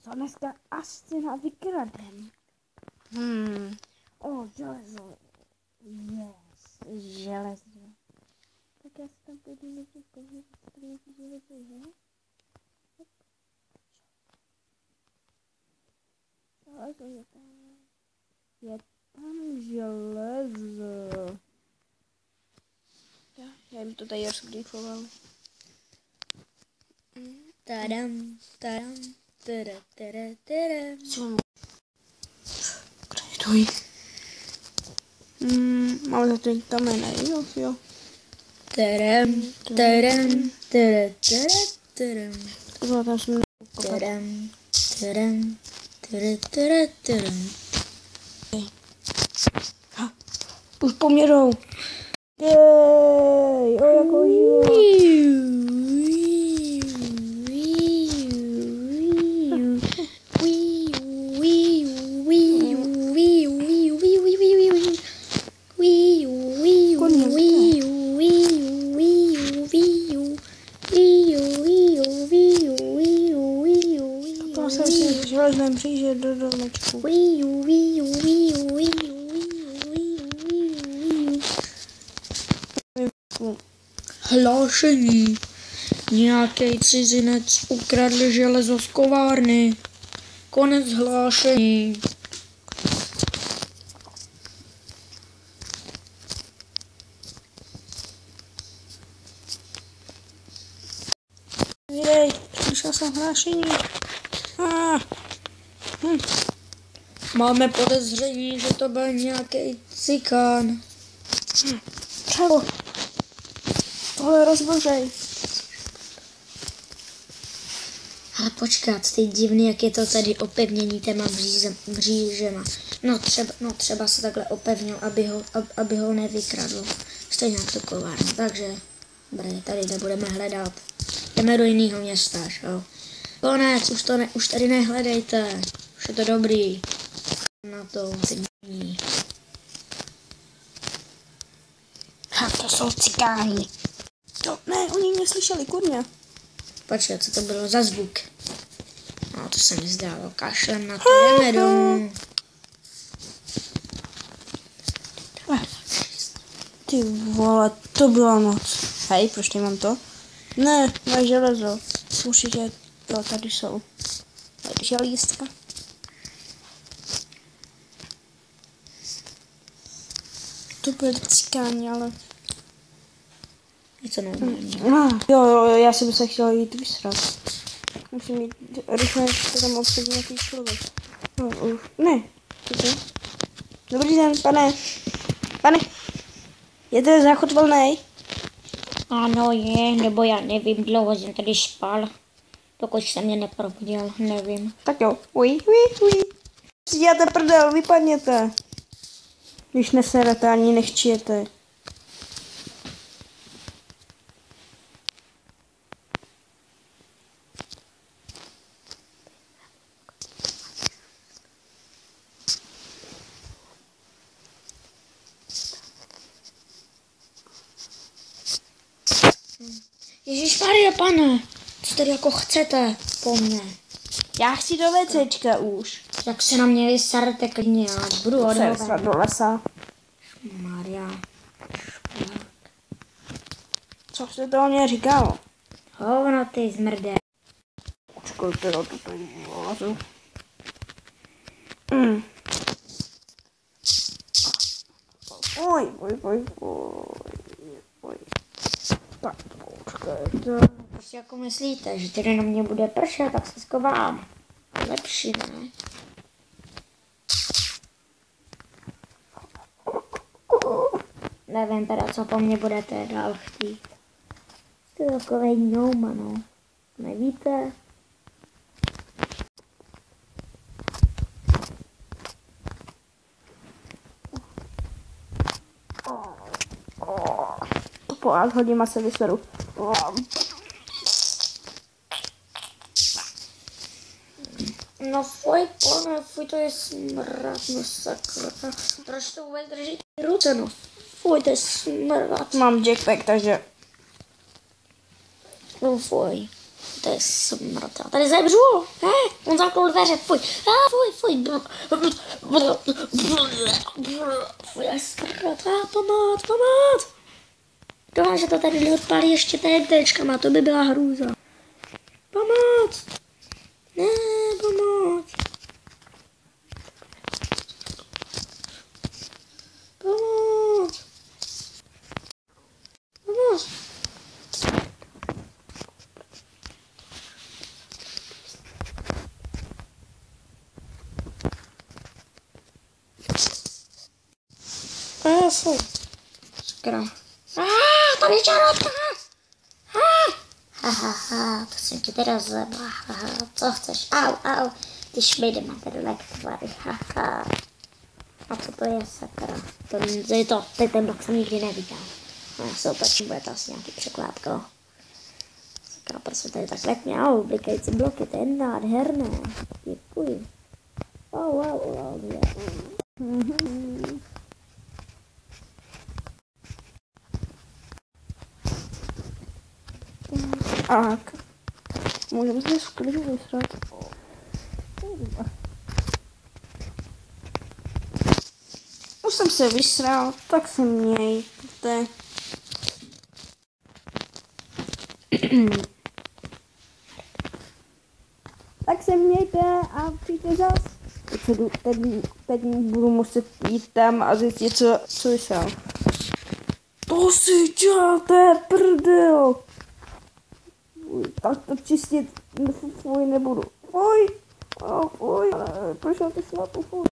Co dneska asi vykradem? Železo. Yes, železo. Tak já si tam půjdu na těch železo, že? Železo je tam. Je tam železo. Já jim to tady rozgrýfoval. Tadam. Co? Kredituj. Máme za to kamene, jo. Tadam. To tam jsme už poměrou. Jej, jako život. Železném příže do domečku. Hlášení. Nějaký cizinec ukradl železo z kovárny. Konec hlášení. Jej, slyšel jsem hlášení. Máme podezření, že to byl nějaký cikán. Čelo. Tohle rozbořej. Ale počkat, ty divný, jak je to tady opevnění těma mřížema. No třeba se takhle opevnil, aby ho nevykradl. Stejně jak to kovárna, takže dobré, tady nebudeme hledat. Jdeme do jiného města, jo. Konec, už tady nehledejte. Už je to dobrý. Na to ty dní. To jsou cikáni. Ne, oni mě slyšeli, kurně. Počkej, co to bylo za zvuk? No, to se mi zdálo. Kašlem na to, jdeme domů. Ty vole, to byla noc. Hej, proč nemám to? Ne, moje železo. Určitě, jo, tady jsou. Tady želístka. To byly cikáni, ale... Je to normální. Jo, já jsem se chtěla jít vysrat. Musím jít rychle, to tam obsadí nějaký člověk. Ne. Dobrý den, pane. Je to záchod volnej? Ano, je, nebo já nevím, dlouho jsem tady spal. Dokud se mě neprobudil, nevím. Tak jo, uj. Si děláte prdel, vypadněte. Když neserete ani nechčijete. Ježišmarja, pane, co tady jako chcete po mně? Já chci do WCčka už. Jak se na mě vysarete klidně, já budu odhoven. Do lesa. Maria. Co jste to o mě říkal? Hovno ty zmrde. Počkejte, já to tady vylazu. Oj. Tak, počkejte. Prostě jako myslíte, že tady na mě bude pršet, tak se skovám. Lepší, ne? Nevím teda, co po mně budete dál chtít. Jste takovej ňouma, no. Nevíte? Po a hodím a se vyseru. No fuj, pane, fuj, to je smrad, no sakra. Proč to vůbec držíte ruce, no fuj, to je smrad. Mám jackpack, takže... No fuj. To je smrt. Já tady zemřu. On zamknul dveře. Fuj. Fuj. Fuj, já smrt. Pomoc. Doufám, že to tady neodpálí ještě TNTčkama. To by byla hrůza. Pomoc. Ne, pomoc. Fuj. Skoro. Tady je čarotka. To jsem ti teda zebla. Co chceš? Au. Ty šmejde materiál tvary. A co to je, sakra? Ten blok jsem nikdy neviděl. No, já se otočím, bude to asi nějaký překlápko. Sakra, prostě tady tak letně, blikající bloky, to je nádherné. Děkuji. Wow. Tak. Můžeme se v klidu vysrat. Už jsem se vysral, tak se měj. Tak se mějte a přijďte zas. Teď budu muset jít tam a zjistit, co vysral. To si děláte, prdel. Tak to čistit nebudu. Fuj, proč mám ty svapu, fuj,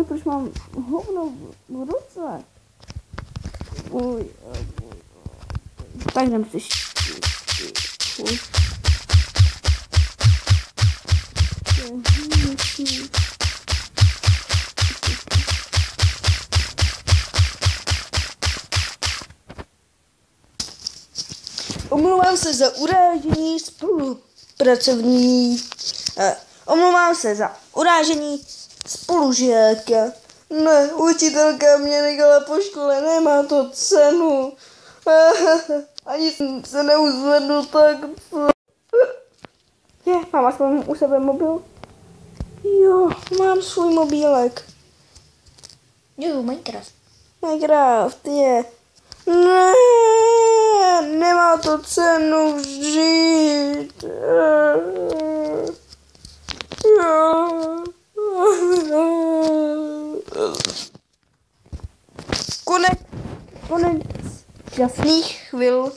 proč mám hovno v ruce, fuj, tak jdem si fuj. Omlouvám se za urážení spolužáka. Ne, učitelka mě nechala po škole, nemá to cenu. Ani se neuzvednu, tak co? Mám aspoň u sebe mobil? Jo, mám svůj mobílek. Jo, Minecraft. Minecraft je. Ne, nemá to cenu žít. Konec šťastných chvil.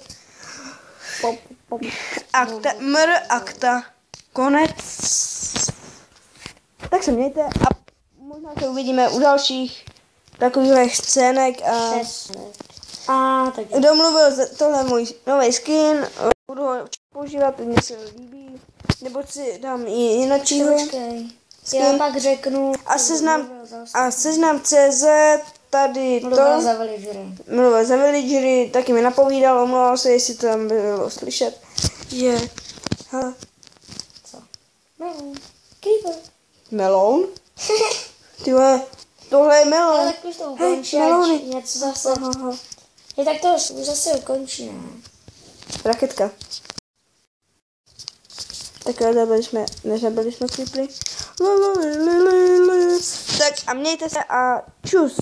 Akta. Konec. Tak se mějte a možná se uvidíme u dalších takových scének a tak kdo mluvil, tohle je můj nový skin, budu ho používat, mně se líbí, nebo si dám i jinačího. Já pak řeknu. A seznam CZ, tady mluvil za villagery, taky mi napovídal, omlouval se, jestli to tam bylo slyšet. Co? Creeper. Melon? Tyhle, tohle je melon. Ale tak už to ukončí, něco zase. Tak to už zase ukončí, ne? Raketka. Tak nebyli jsme creepery. Tak a mějte se a čus.